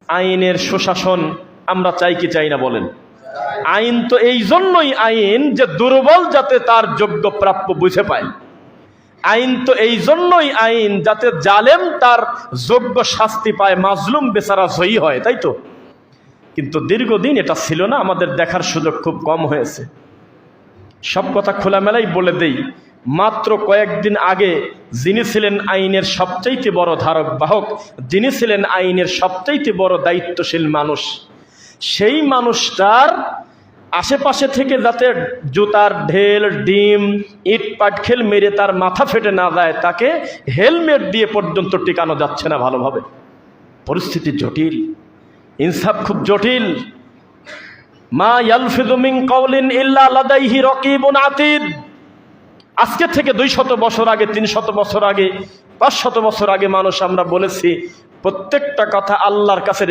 আইনের সুশাসন আমরা চাই কি চাই না বলেন? আইন তো এই জন্যই আইন যে দুর্বল যাতে তার যোগ্য প্রাপ্য বুঝে পায়। আইন তো এই জন্যই আইন যাতে জালেম তার যোগ্য শাস্তি পায়, মাজলুম বেচারা জয়ী হয়, তাই তো? কিন্তু দীর্ঘদিন এটা ছিল না, আমাদের দেখার সুযোগ খুব কম হয়েছে। সব কথা খোলামেলাই বলে দেই, মাত্র কয়েকদিন আগে যিনি ছিলেন আইনের সবচাইতে বড় ধারক বাহক, যিনি ছিলেন আইনের সবচাইতে বড় দায়িত্বশীল মানুষ, সেই মানুষটার আশেপাশে থেকে যাতে জুতার ঢেল, ডিম, ইট পাটখেল মেরে তার মাথা ফেটে না যায়, তাকে হেলমেট দিয়ে পর্যন্ত টিকানো যাচ্ছে না ভালোভাবে। পরিস্থিতি জটিল, ইনসাফ খুব জটিল। মা ইয়ালফিযু মিন কাওলিন ইল্লা লাদাইহি রাকিবুন আতীদ। আজকে থেকে 200 বছর আগে, 300 বছর আগে, 500 বছর আগে মানুষ আমরা বলেছি, প্রত্যেকটা কথা আল্লাহর কাছে